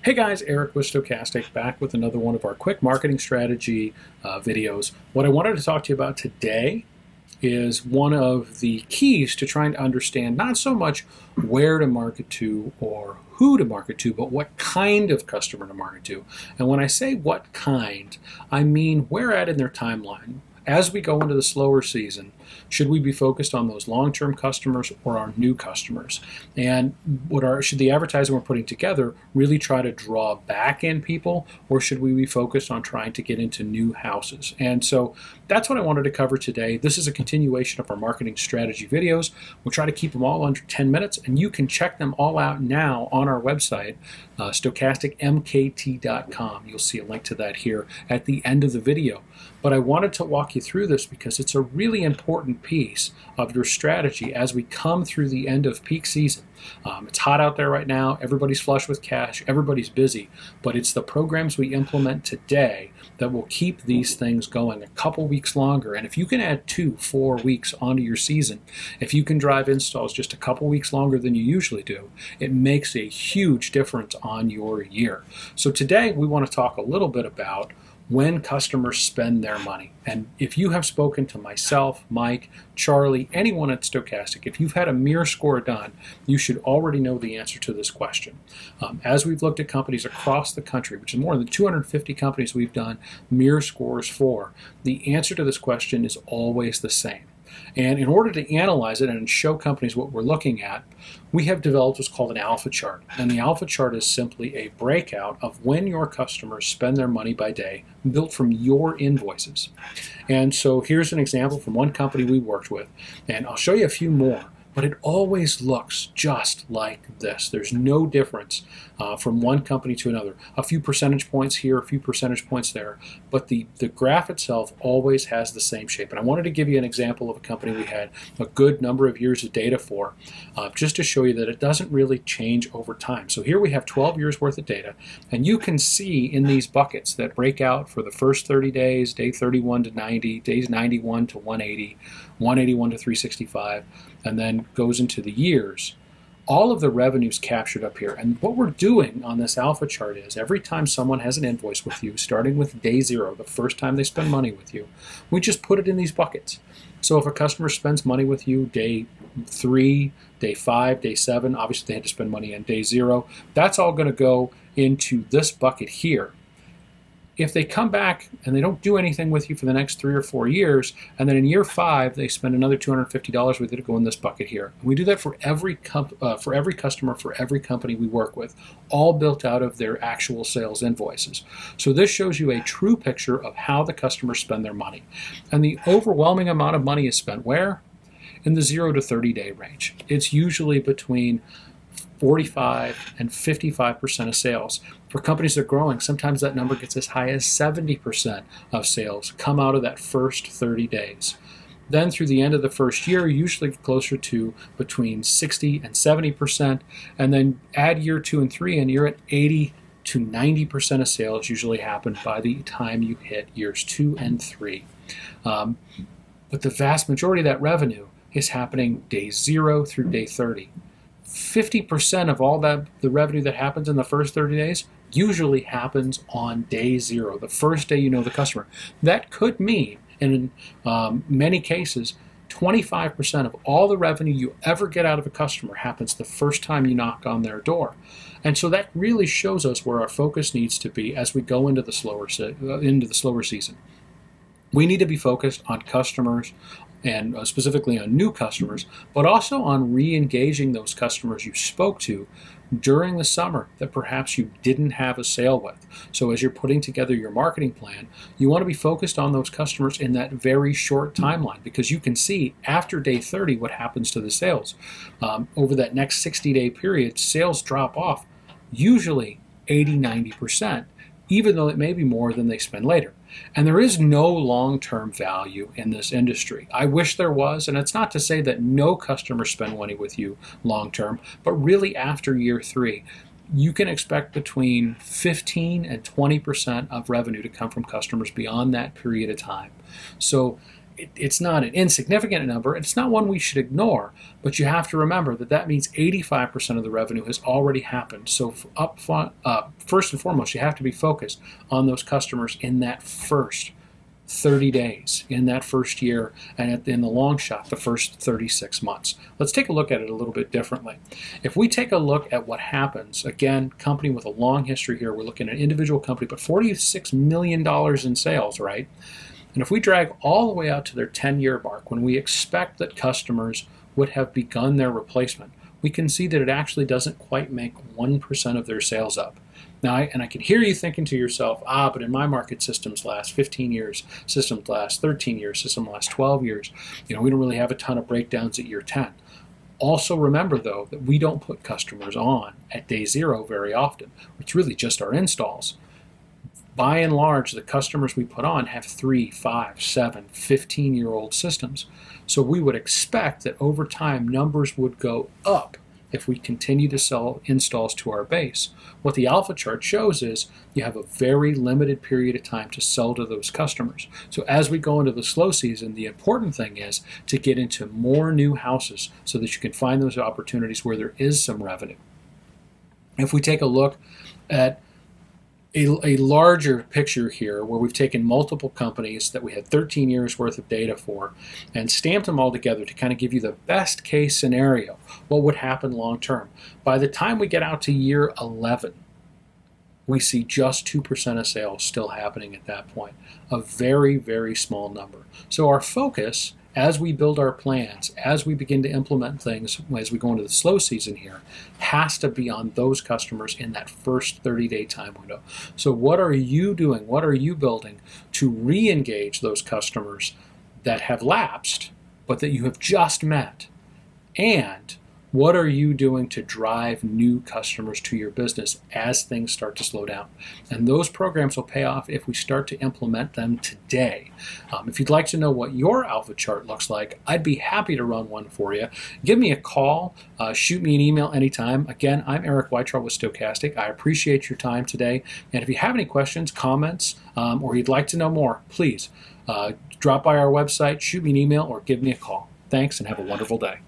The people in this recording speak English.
Hey guys, Eric with Stokastic back with another one of our quick marketing strategy videos. What I wanted to talk to you about today is one of the keys to trying to understand not so much where to market to or who to market to, but what kind of customer to market to. And when I say what kind, I mean where at in their timeline. As we go into the slower season, should we be focused on those long-term customers or our new customers? And should the advertising we're putting together really try to draw back in people, or should we be focused on trying to get into new houses? And so that's what I wanted to cover today. This is a continuation of our marketing strategy videos. We'll try to keep them all under 10 minutes, and you can check them all out now on our website, stokasticmkt.com. You'll see a link to that here at the end of the video. But I wanted to walk you through this because it's a really important piece of your strategy as we come through the end of peak season. It's hot out there right now. Everybody's flush with cash. Everybody's busy. But it's the programs we implement today that will keep these things going a couple weeks longer. And if you can add 2-4 weeks onto your season, if you can drive installs just a couple weeks longer than you usually do, it makes a huge difference on your year. So today we want to talk a little bit about when customers spend their money. And if you have spoken to myself, Mike, Charlie, anyone at Stokastic, if you've had a MIR score done, you should already know the answer to this question. As we've looked at companies across the country, which is more than 250 companies we've done MIR scores for, the answer to this question is always the same. And in order to analyze it and show companies what we're looking at, we have developed what's called an alpha chart. And the alpha chart is simply a breakout of when your customers spend their money by day, built from your invoices. And so here's an example from one company we worked with, and I'll show you a few more. But it always looks just like this. There's no difference from one company to another. A few percentage points here, a few percentage points there. But the graph itself always has the same shape. And I wanted to give you an example of a company we had a good number of years of data for, just to show you that it doesn't really change over time. So here we have 12 years worth of data. And you can see in these buckets that break out for the first 30 days, day 31 to 90, days 91 to 180, 181 to 365, and then goes into the years. All of the revenues captured up here. And what we're doing on this alpha chart is every time someone has an invoice with you, starting with day 0, the first time they spend money with you, we just put it in these buckets. So if a customer spends money with you day 3, day 5, day 7, obviously they had to spend money on day 0, that's all going to go into this bucket here. If they come back and they don't do anything with you for the next 3 or 4 years, and then in year 5 they spend another $250 with you to go in this bucket here. And we do that for every customer, for every company we work with, all built out of their actual sales invoices. So this shows you a true picture of how the customers spend their money. And the overwhelming amount of money is spent where? In the 0 to 30 day range. It's usually between 45 and 55% of sales. For companies that are growing, sometimes that number gets as high as 70% of sales come out of that first 30 days. Then through the end of the first year, usually closer to between 60 and 70%, and then add year 2 and 3 and you're at 80 to 90% of sales usually happen by the time you hit years 2 and 3. But the vast majority of that revenue is happening day 0 through day 30. 50% of all the revenue that happens in the first 30 days usually happens on day 0, the first day you know the customer. That could mean, in many cases, 25% of all the revenue you ever get out of a customer happens the first time you knock on their door. And so that really shows us where our focus needs to be as we go into the slower season. We need to be focused on customers, and specifically on new customers, but also on re-engaging those customers you spoke to during the summer that perhaps you didn't have a sale with. So as you're putting together your marketing plan, you want to be focused on those customers in that very short timeline, because you can see after day 30 what happens to the sales. Over that next 60-day period, sales drop off usually 80-90%, even though it may be more than they spend later. And there is no long-term value in this industry. I wish there was, and it's not to say that no customers spend money with you long-term, but really after year 3, you can expect between 15 and 20% of revenue to come from customers beyond that period of time. So it's not an insignificant number. It's not one we should ignore, but you have to remember that that means 85% of the revenue has already happened. So first and foremost, you have to be focused on those customers in that first 30 days, in that first year, and in the long shot, the first 36 months. Let's take a look at it a little bit differently. If we take a look at what happens, again, company with a long history here, we're looking at an individual company, but $46 million in sales, right? And if we drag all the way out to their 10-year mark, when we expect that customers would have begun their replacement, we can see that it actually doesn't quite make 1% of their sales up. Now, I can hear you thinking to yourself, but in my market, systems last 15 years, systems last 13 years, systems last 12 years. We don't really have a ton of breakdowns at year 10. Also remember, though, that we don't put customers on at day 0 very often. It's really just our installs. By and large, the customers we put on have 3, 5, 7, 15-year-old systems. So we would expect that over time, numbers would go up if we continue to sell installs to our base. What the alpha chart shows is you have a very limited period of time to sell to those customers. So as we go into the slow season, the important thing is to get into more new houses so that you can find those opportunities where there is some revenue. If we take a look at a larger picture here where we've taken multiple companies that we had 13 years worth of data for and stamped them all together to kind of give you the best case scenario, what would happen long term. By the time we get out to year 11, we see just 2% of sales still happening at that point, a very, very small number. So our focus as we build our plans, as we begin to implement things, as we go into the slow season here, has to be on those customers in that first 30-day time window. So what are you doing? What are you building to re-engage those customers that have lapsed, but that you have just met? And what are you doing to drive new customers to your business as things start to slow down? And those programs will pay off if we start to implement them today. If you'd like to know what your alpha chart looks like, I'd be happy to run one for you. Give me a call, shoot me an email anytime. Again, I'm Eric Weitraub with Stokastic. I appreciate your time today. And if you have any questions, comments, or you'd like to know more, please drop by our website, shoot me an email, or give me a call. Thanks, and have a wonderful day.